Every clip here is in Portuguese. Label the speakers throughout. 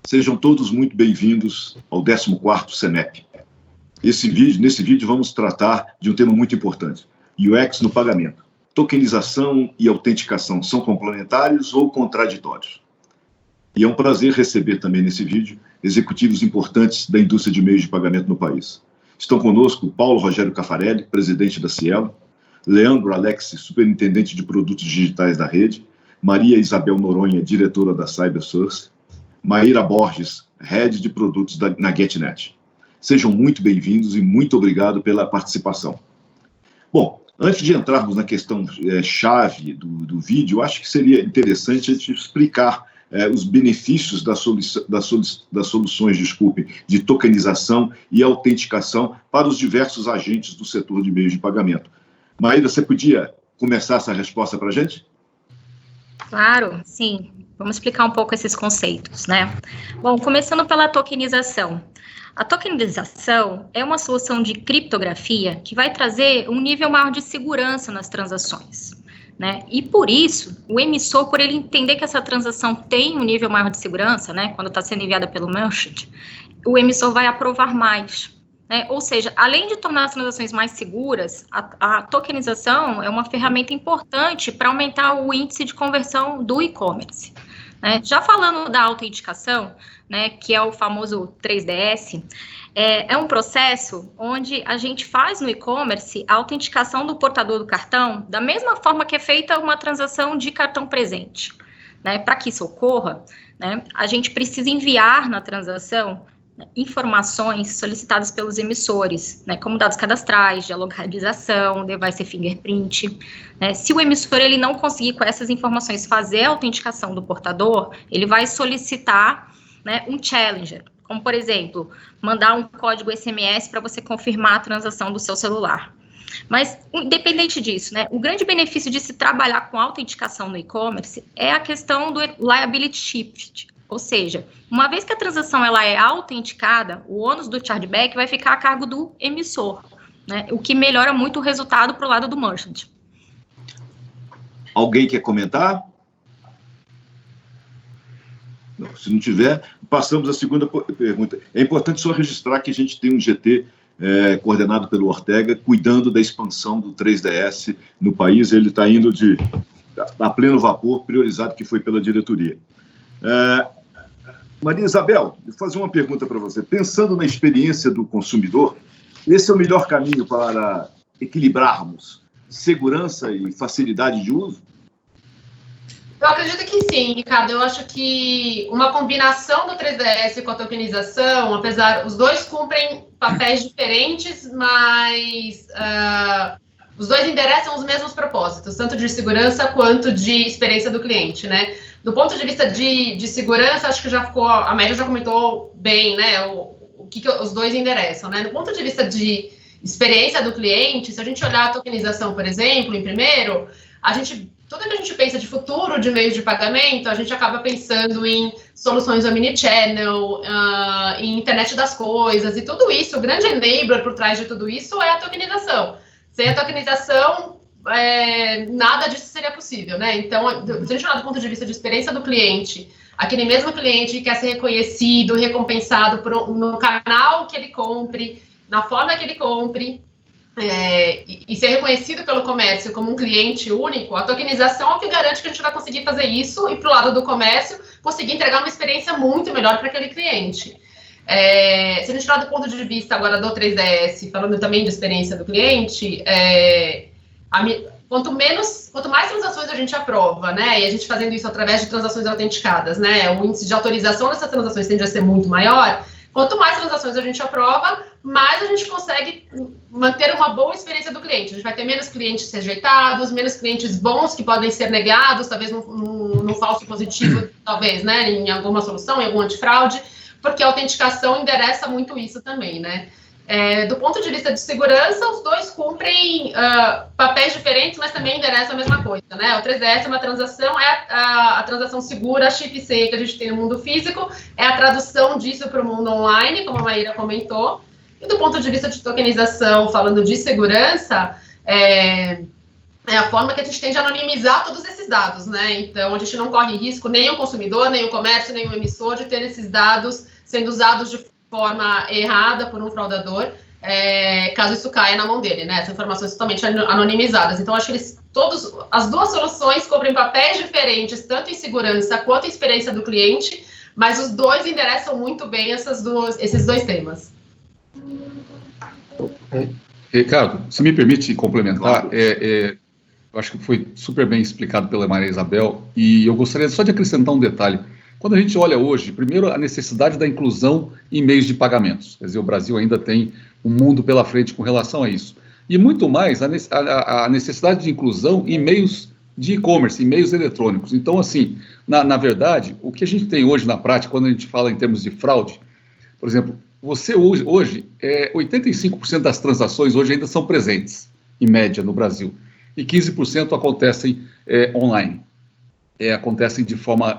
Speaker 1: Sejam todos muito bem-vindos ao 14º CEMEP. Nesse vídeo vamos tratar de um tema muito importante, UX no pagamento. Tokenização e autenticação são complementares ou contraditórios? E é um prazer receber também nesse vídeo executivos importantes da indústria de meios de pagamento no país. Estão conosco Paulo Rogério Caffarelli, presidente da Cielo, Leandro Alex, superintendente de produtos digitais da rede, Maria Isabel Noronha, diretora da CyberSource, Maíra Borges, head de produtos na GetNet. Sejam muito bem-vindos e muito obrigado pela participação. Bom, antes de entrarmos na questão chave do vídeo, acho que seria interessante a gente explicar os benefícios das soluções, de tokenização e autenticação para os diversos agentes do setor de meios de pagamento. Maíra, você podia começar essa resposta para a gente?
Speaker 2: Claro, sim. Vamos explicar um pouco esses conceitos, né? Bom, começando pela tokenização. A tokenização é uma solução de criptografia que vai trazer um nível maior de segurança nas transações, né? E por isso, o emissor, por ele entender que essa transação tem um nível maior de segurança, né? Quando está sendo enviada pelo merchant, o emissor vai aprovar mais, né? Ou seja, além de tornar as transações mais seguras, a tokenização é uma ferramenta importante para aumentar o índice de conversão do e-commerce. Já falando da autenticação, né, que é o famoso 3DS, é um processo onde a gente faz no e-commerce a autenticação do portador do cartão da mesma forma que é feita uma transação de cartão presente, né? Para que isso ocorra, né, a gente precisa enviar na transação informações solicitadas pelos emissores, né, como dados cadastrais, geolocalização, device fingerprint, né. Se o emissor ele não conseguir com essas informações fazer a autenticação do portador, ele vai solicitar, né, um challenger, como por exemplo, mandar um código SMS para você confirmar a transação do seu celular. Mas, independente disso, né, o grande benefício de se trabalhar com autenticação no e-commerce é a questão do liability shift. Ou seja, uma vez que a transação ela é autenticada, o ônus do chargeback vai ficar a cargo do emissor, né? O que melhora muito o resultado para o lado do merchant.
Speaker 1: Alguém quer comentar? Não, se não tiver, passamos à segunda pergunta. É importante só registrar que a gente tem um GT coordenado pelo Ortega, cuidando da expansão do 3DS no país. Ele está indo a pleno vapor, priorizado que foi pela diretoria. Maria Isabel, vou fazer uma pergunta para você. Pensando na experiência do consumidor, esse é o melhor caminho para equilibrarmos segurança e facilidade de uso?
Speaker 3: Eu acredito que sim, Ricardo. Eu acho que uma combinação do 3DS com a tokenização, apesar, os dois cumprem papéis diferentes, mas os dois endereçam os mesmos propósitos, tanto de segurança quanto de experiência do cliente, né? Do ponto de vista de segurança, acho que a Maria já comentou bem, né, o que os dois endereçam, né? Do ponto de vista de experiência do cliente, se a gente olhar a tokenização, por exemplo, em primeiro, tudo que a gente pensa de futuro de meios de pagamento, a gente acaba pensando em soluções omnichannel, em internet das coisas, e tudo isso, o grande enabler por trás de tudo isso é a tokenização. Sem a tokenização, nada disso seria possível, né? Então, se a gente olhar do ponto de vista de experiência do cliente, aquele mesmo cliente que quer ser reconhecido, recompensado no canal que ele compre, na forma que ele compre, e ser reconhecido pelo comércio como um cliente único, a tokenização é o que garante que a gente vai conseguir fazer isso e, pro lado do comércio, conseguir entregar uma experiência muito melhor para aquele cliente. Se a gente olhar do ponto de vista agora do 3DS, falando também de experiência do cliente, quanto mais transações a gente aprova, né, e a gente fazendo isso através de transações autenticadas, né, o índice de autorização dessas transações tende a ser muito maior. Quanto mais transações a gente aprova, mais a gente consegue manter uma boa experiência do cliente. A gente vai ter menos clientes rejeitados, menos clientes bons que podem ser negados, talvez num falso positivo, talvez, né, em alguma solução, em algum antifraude, porque a autenticação endereça muito isso também, né. Do ponto de vista de segurança, os dois cumprem papéis diferentes, mas também endereçam a mesma coisa, né? O 3DS é uma transação, a transação segura, chip C que a gente tem no mundo físico, é a tradução disso para o mundo online, como a Maíra comentou. E do ponto de vista de tokenização, falando de segurança, é a forma que a gente tem de anonimizar todos esses dados, né? Então, a gente não corre risco, nem o consumidor, nem o comércio, nem o emissor, de ter esses dados sendo usados de forma errada por um fraudador, caso isso caia na mão dele, né? Essas informações totalmente anonimizadas. Então, acho que as duas soluções cobrem papéis diferentes, tanto em segurança quanto em experiência do cliente, mas os dois endereçam muito bem esses dois temas.
Speaker 4: Ricardo, se me permite complementar, eu acho que foi super bem explicado pela Maria Isabel, e eu gostaria só de acrescentar um detalhe. Quando a gente olha hoje, primeiro, a necessidade da inclusão em meios de pagamentos. Quer dizer, o Brasil ainda tem um mundo pela frente com relação a isso. E muito mais a necessidade de inclusão em meios de e-commerce, em meios eletrônicos. Então, assim, na verdade, o que a gente tem hoje na prática, quando a gente fala em termos de fraude, por exemplo, você hoje 85% das transações hoje ainda são presentes, em média, no Brasil. E 15% acontecem online. Acontecem de forma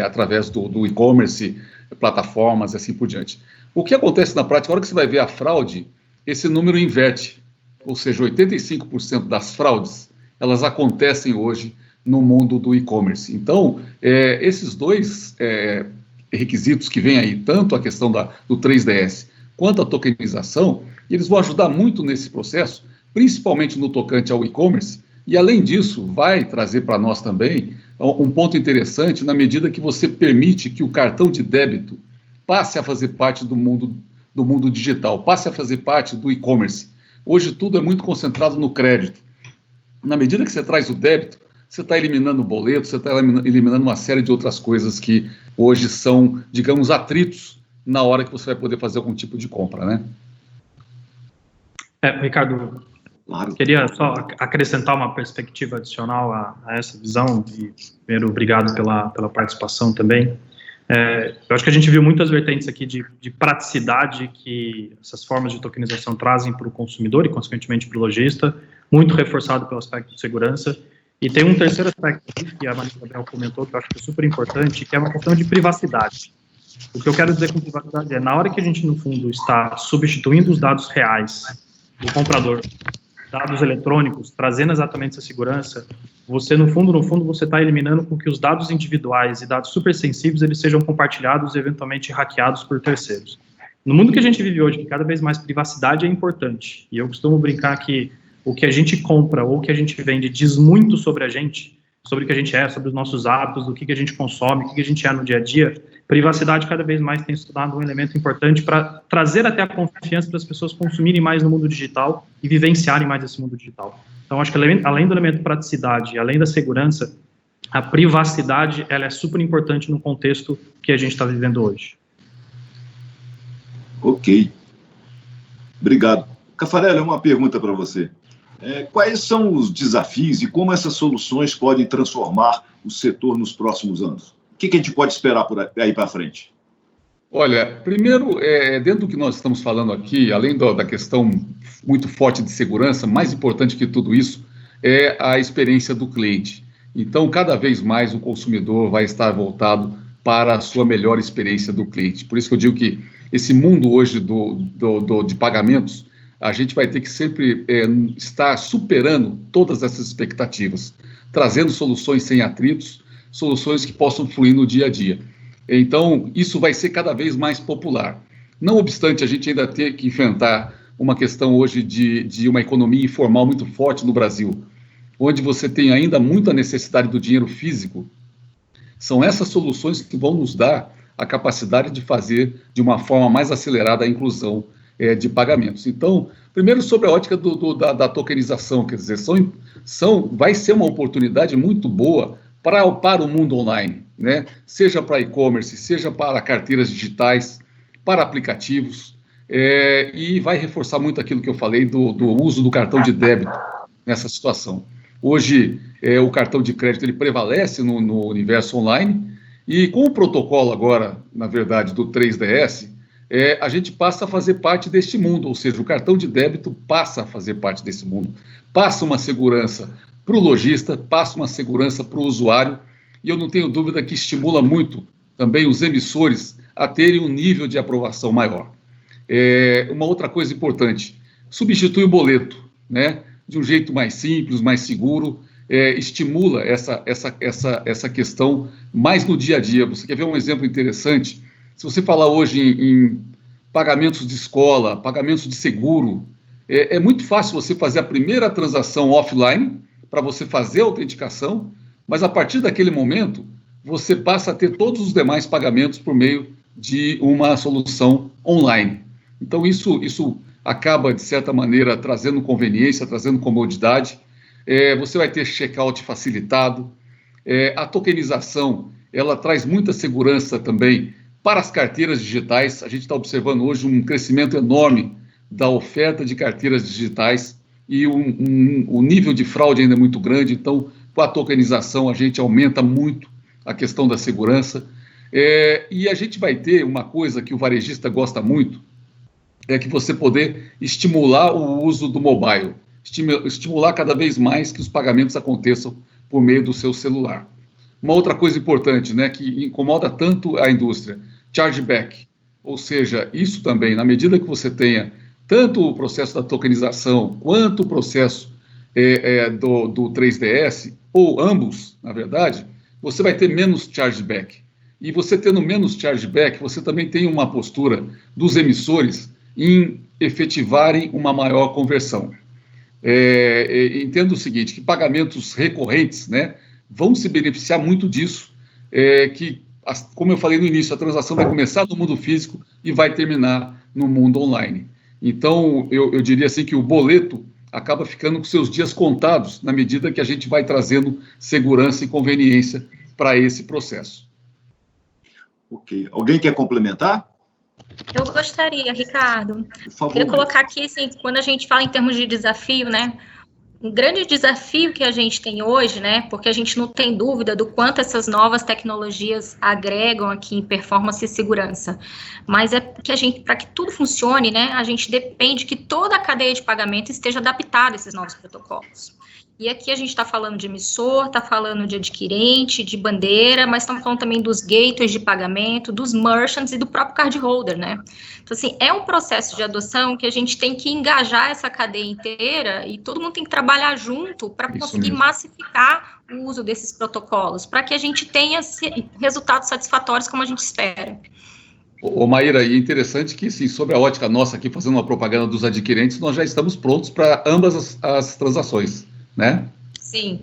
Speaker 4: através do e-commerce, plataformas e assim por diante. O que acontece na prática, a hora que você vai ver a fraude, esse número inverte. Ou seja, 85% das fraudes, elas acontecem hoje no mundo do e-commerce. Então, esses dois requisitos que vêm aí, tanto a questão do 3DS quanto a tokenização, eles vão ajudar muito nesse processo, principalmente no tocante ao e-commerce, e além disso, vai trazer para nós também um ponto interessante na medida que você permite que o cartão de débito passe a fazer parte do mundo digital, passe a fazer parte do e-commerce. Hoje tudo é muito concentrado no crédito. Na medida que você traz o débito, você está eliminando o boleto, você está eliminando uma série de outras coisas que hoje são, digamos, atritos na hora que você vai poder fazer algum tipo de compra, né?
Speaker 5: Ricardo, queria só acrescentar uma perspectiva adicional a essa visão, e primeiro, obrigado pela participação também. Eu acho que a gente viu muitas vertentes aqui de praticidade que essas formas de tokenização trazem para o consumidor e, consequentemente, para o lojista, muito reforçado pelo aspecto de segurança. E tem um terceiro aspecto aqui, que a Maria Isabel comentou, que eu acho que é super importante, que é uma questão de privacidade. O que eu quero dizer com privacidade na hora que a gente, no fundo, está substituindo os dados reais do comprador, dados eletrônicos, trazendo exatamente essa segurança, você, no fundo, você está eliminando com que os dados individuais e dados super sensíveis, eles sejam compartilhados e, eventualmente, hackeados por terceiros. No mundo que a gente vive hoje, que cada vez mais privacidade é importante, e eu costumo brincar que o que a gente compra ou o que a gente vende diz muito sobre a gente, sobre o que a gente é, sobre os nossos hábitos, do que a gente consome, o que a gente é no dia a dia. Privacidade cada vez mais tem se tornado um elemento importante para trazer até a confiança para as pessoas consumirem mais no mundo digital e vivenciarem mais esse mundo digital. Então, acho que além do elemento praticidade, além da segurança, a privacidade ela é super importante no contexto que a gente está vivendo hoje.
Speaker 1: Ok. Obrigado. Caffarelli, uma pergunta para você. Quais são os desafios e como essas soluções podem transformar o setor nos próximos anos? O que a gente pode esperar por aí para frente?
Speaker 4: Olha, primeiro, dentro do que nós estamos falando aqui, além da questão muito forte de segurança, mais importante que tudo isso é a experiência do cliente. Então, cada vez mais o consumidor vai estar voltado para a sua melhor experiência do cliente. Por isso que eu digo que esse mundo hoje de pagamentos, a gente vai ter que sempre estar superando todas essas expectativas, trazendo soluções sem atritos, soluções que possam fluir no dia a dia. Então, isso vai ser cada vez mais popular. Não obstante, a gente ainda ter que enfrentar uma questão hoje de uma economia informal muito forte no Brasil, onde você tem ainda muita necessidade do dinheiro físico. São essas soluções que vão nos dar a capacidade de fazer de uma forma mais acelerada a inclusão de pagamentos. Então, primeiro sobre a ótica da tokenização, quer dizer, vai ser uma oportunidade muito boa para o mundo online, né? Seja para e-commerce, seja para carteiras digitais, para aplicativos, e vai reforçar muito aquilo que eu falei do uso do cartão de débito nessa situação. Hoje, o cartão de crédito ele prevalece no universo online, e com o protocolo agora, na verdade, do 3DS, a gente passa a fazer parte deste mundo, ou seja, o cartão de débito passa a fazer parte desse mundo, passa uma segurança para o lojista, passa uma segurança para o usuário, e eu não tenho dúvida que estimula muito também os emissores a terem um nível de aprovação maior. Uma outra coisa importante, substitui o boleto, né? de um jeito mais simples, mais seguro, estimula essa questão mais no dia a dia. Você quer ver um exemplo interessante? Se você falar hoje em pagamentos de escola, pagamentos de seguro, é muito fácil você fazer a primeira transação offline para você fazer a autenticação, mas a partir daquele momento, você passa a ter todos os demais pagamentos por meio de uma solução online. Então, isso acaba, de certa maneira, trazendo conveniência, trazendo comodidade. Você vai ter checkout facilitado. A tokenização, ela traz muita segurança também para as carteiras digitais. A gente está observando hoje um crescimento enorme da oferta de carteiras digitais e o nível de fraude ainda é muito grande. Então, com a tokenização, a gente aumenta muito a questão da segurança. E a gente vai ter uma coisa que o varejista gosta muito, é que você poder estimular o uso do mobile, estimular cada vez mais que os pagamentos aconteçam por meio do seu celular. Uma outra coisa importante, né, que incomoda tanto a indústria, chargeback, ou seja, isso também, na medida que você tenha tanto o processo da tokenização quanto o processo do 3DS, ou ambos, na verdade, você vai ter menos chargeback. E você tendo menos chargeback, você também tem uma postura dos emissores em efetivarem uma maior conversão. Entendo o seguinte, que pagamentos recorrentes, né, vão se beneficiar muito disso, como eu falei no início, a transação vai começar no mundo físico e vai terminar no mundo online. Então, eu diria assim que o boleto acaba ficando com seus dias contados na medida que a gente vai trazendo segurança e conveniência para esse processo.
Speaker 1: Ok. Alguém quer complementar?
Speaker 2: Eu gostaria, Ricardo.
Speaker 1: Por favor.
Speaker 2: Queria colocar aqui, assim, quando a gente fala em termos de desafio, né? Um grande desafio que a gente tem hoje, né? Porque a gente não tem dúvida do quanto essas novas tecnologias agregam aqui em performance e segurança. Mas é que para que tudo funcione, né? A gente depende que toda a cadeia de pagamento esteja adaptada a esses novos protocolos. E aqui a gente está falando de emissor, está falando de adquirente, de bandeira, mas estamos falando também dos gateways de pagamento, dos merchants e do próprio cardholder, né? Então, assim, é um processo de adoção que a gente tem que engajar essa cadeia inteira e todo mundo tem que trabalhar junto para conseguir massificar o uso desses protocolos, para que a gente tenha resultados satisfatórios como a gente espera.
Speaker 4: Ô Maíra, e interessante que, sim, sobre a ótica nossa aqui, fazendo uma propaganda dos adquirentes, nós já estamos prontos para ambas as transações, né? Sim.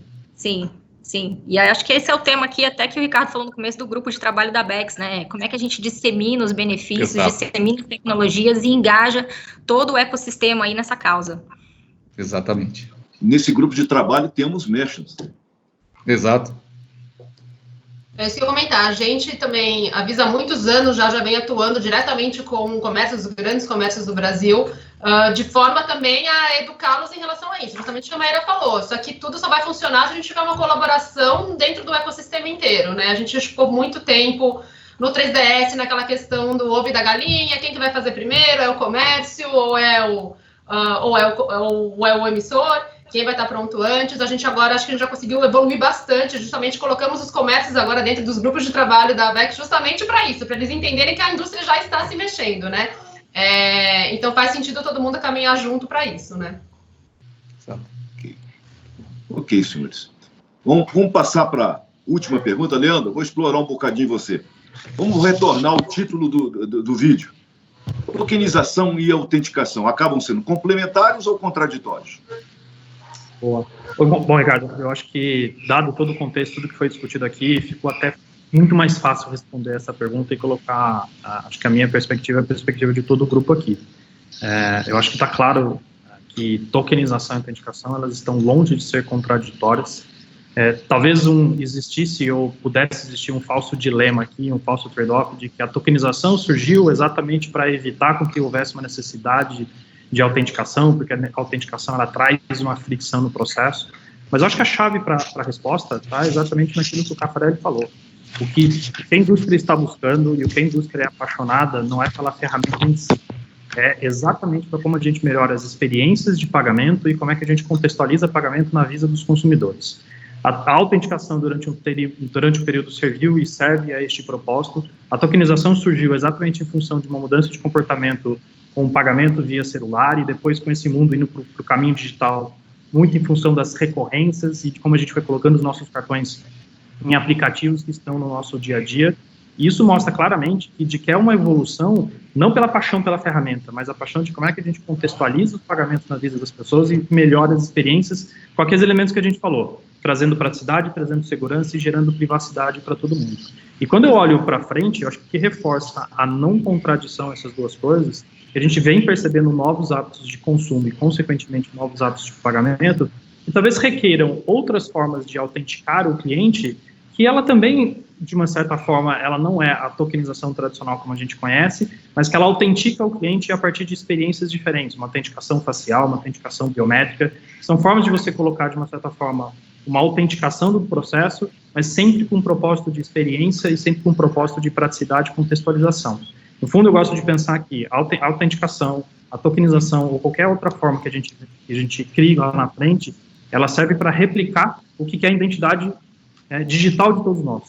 Speaker 2: E acho que esse é o tema aqui, até que o Ricardo falou no começo do grupo de trabalho da BEX, né? Como é que a gente dissemina os benefícios, dissemina as tecnologias e engaja todo o ecossistema aí nessa causa.
Speaker 4: Exatamente.
Speaker 1: Nesse grupo de trabalho temos merchants.
Speaker 4: Exato.
Speaker 3: É isso que eu ia comentar. A gente também avisa há muitos anos, já vem atuando diretamente com comércios, grandes comércios do Brasil, de forma também a educá-los em relação a isso. Justamente o que a Maíra falou. Isso aqui tudo só vai funcionar se a gente tiver uma colaboração dentro do ecossistema inteiro, né? A gente ficou muito tempo no 3DS naquela questão do ovo e da galinha, quem que vai fazer primeiro? É o comércio ou é o emissor? Quem vai estar pronto antes? A gente agora, acho que a gente já conseguiu evoluir bastante, justamente colocamos os comércios agora dentro dos grupos de trabalho da ABEX justamente para isso, para eles entenderem que a indústria já está se mexendo, né? Então faz sentido todo mundo caminhar junto para isso, né?
Speaker 1: Ok, senhores. Vamos passar para a última pergunta. Leandro, vou explorar um bocadinho você. Vamos retornar ao título do vídeo. Tokenização e autenticação acabam sendo complementares ou contraditórios?
Speaker 5: Boa. Bom, Ricardo, eu acho que, dado todo o contexto, tudo que foi discutido aqui, ficou até muito mais fácil responder essa pergunta e colocar, acho que a minha perspectiva é a perspectiva de todo o grupo aqui. Eu acho que está claro que tokenização e autenticação, elas estão longe de ser contraditórias. Talvez existisse ou pudesse existir um falso dilema aqui, um falso trade-off, de que a tokenização surgiu exatamente para evitar com que houvesse uma necessidade de autenticação, porque a autenticação ela traz uma fricção no processo. Mas eu acho que a chave para a resposta está exatamente naquilo que o Caffarelli falou. O que a indústria está buscando e o que a indústria é apaixonada não é pela ferramenta em si, é exatamente para como a gente melhora as experiências de pagamento e como é que a gente contextualiza pagamento na vida dos consumidores. A autenticação durante o período serviu e serve a este propósito. A tokenização surgiu exatamente em função de uma mudança de comportamento com o pagamento via celular e depois com esse mundo indo para o caminho digital muito em função das recorrências e de como a gente foi colocando os nossos cartões em aplicativos que estão no nosso dia a dia. E isso mostra claramente que é uma evolução, não pela paixão pela ferramenta, mas a paixão de como é que a gente contextualiza os pagamentos na vida das pessoas e melhora as experiências com aqueles elementos que a gente falou, trazendo praticidade, trazendo segurança e gerando privacidade para todo mundo. E quando eu olho para frente, eu acho que reforça a não contradição essas duas coisas, que a gente vem percebendo novos hábitos de consumo e, consequentemente, novos hábitos de pagamento, que talvez requeiram outras formas de autenticar o cliente, que ela também, de uma certa forma, ela não é a tokenização tradicional como a gente conhece, mas que ela autentica o cliente a partir de experiências diferentes, uma autenticação facial, uma autenticação biométrica, são formas de você colocar, de uma certa forma, uma autenticação do processo, mas sempre com um propósito de experiência e sempre com um propósito de praticidade e contextualização. No fundo, eu gosto de pensar que a autenticação, a tokenização ou qualquer outra forma que a gente crie lá na frente, ela serve para replicar o que é a identidade digital de todos nós.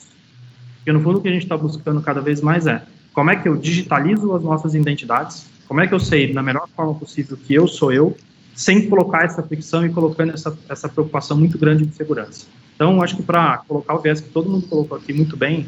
Speaker 5: Porque, no fundo, o que a gente está buscando cada vez mais é como é que eu digitalizo as nossas identidades, como é que eu sei, da melhor forma possível, que eu sou eu, sem colocar essa fricção e colocando essa preocupação muito grande de segurança. Então, acho que para colocar o viés que todo mundo colocou aqui muito bem,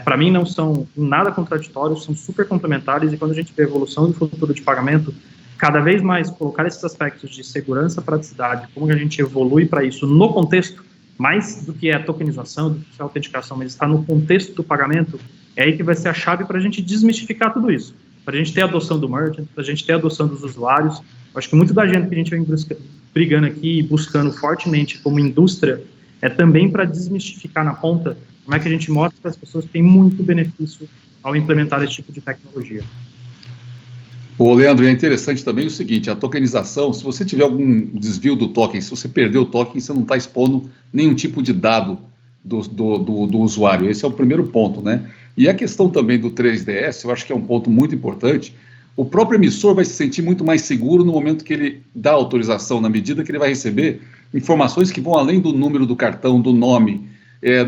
Speaker 5: para mim não são nada contraditórios, são super complementares, e quando a gente vê a evolução do futuro de pagamento, cada vez mais colocar esses aspectos de segurança, praticidade, como a gente evolui para isso no contexto, mais do que a tokenização, do que a autenticação, mas está no contexto do pagamento, é aí que vai ser a chave para a gente desmistificar tudo isso, para a gente ter a adoção do merchant, para a gente ter a adoção dos usuários. Eu acho que muito da gente que a gente vem brigando aqui e buscando fortemente como indústria é também para desmistificar na ponta como é que a gente mostra para as pessoas que tem muito benefício ao implementar esse tipo de tecnologia.
Speaker 4: Ô, Leandro, é interessante também o seguinte, a tokenização, se você tiver algum desvio do token, se você perder o token, você não está expondo nenhum tipo de dado do usuário. Esse é o primeiro ponto, né? E a questão também do 3DS, eu acho que é um ponto muito importante. O próprio emissor vai se sentir muito mais seguro no momento que ele dá autorização, na medida que ele vai receber informações que vão além do número do cartão, do nome,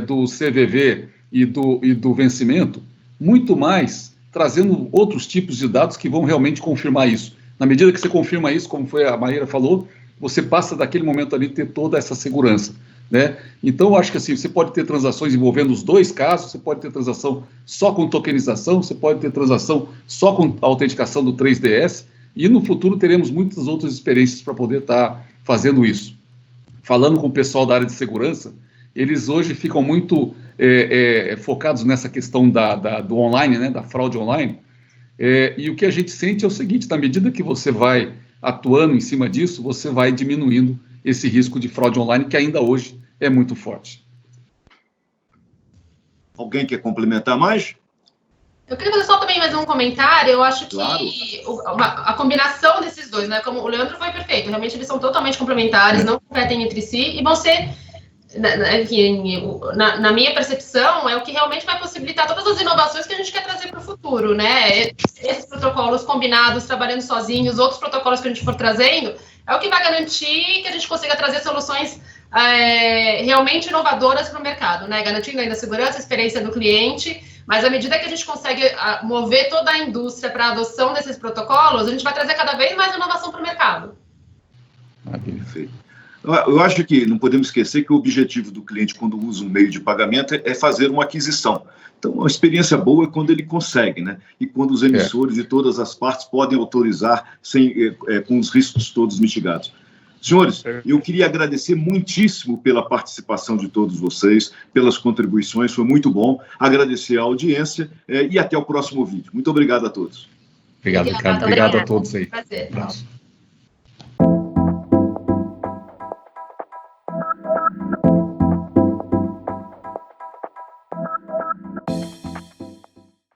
Speaker 4: do CVV e do vencimento, muito mais trazendo outros tipos de dados que vão realmente confirmar isso. Na medida que você confirma isso, como foi a Maíra falou, você passa daquele momento ali ter toda essa segurança, né? Então, eu acho que assim, você pode ter transações envolvendo os dois casos, você pode ter transação só com tokenização, você pode ter transação só com a autenticação do 3DS, e no futuro teremos muitas outras experiências para poder estar fazendo isso. Falando com o pessoal da área de segurança, eles hoje ficam muito focados nessa questão do online, né, da fraude online, e o que a gente sente é o seguinte, na medida que você vai atuando em cima disso, você vai diminuindo esse risco de fraude online, que ainda hoje é muito forte.
Speaker 1: Alguém quer complementar mais?
Speaker 3: Eu queria fazer só também mais um comentário. Eu acho que
Speaker 1: claro.
Speaker 3: A combinação desses dois, né, como o Leandro foi perfeito, realmente eles são totalmente complementares, não competem entre si, e vão ser, na minha percepção, é o que realmente vai possibilitar todas as inovações que a gente quer trazer para o futuro, né? Esses protocolos combinados, trabalhando sozinhos, outros protocolos que a gente for trazendo, é o que vai garantir que a gente consiga trazer soluções realmente inovadoras para o mercado, né? Garantindo ainda a segurança, a experiência do cliente, mas à medida que a gente consegue mover toda a indústria para a adoção desses protocolos, a gente vai trazer cada vez mais inovação para o mercado.
Speaker 1: Perfeito. Eu acho que não podemos esquecer que o objetivo do cliente, quando usa um meio de pagamento, é fazer uma aquisição. Então, uma experiência boa é quando ele consegue, né? E quando os emissores e todas as partes podem autorizar com os riscos todos mitigados. Senhores, eu queria agradecer muitíssimo pela participação de todos vocês, pelas contribuições, foi muito bom. Agradecer a audiência e até o próximo vídeo. Muito obrigado a todos.
Speaker 4: Obrigado, Ricardo. Obrigado a todos aí.
Speaker 3: Prazer.
Speaker 4: Um abraço.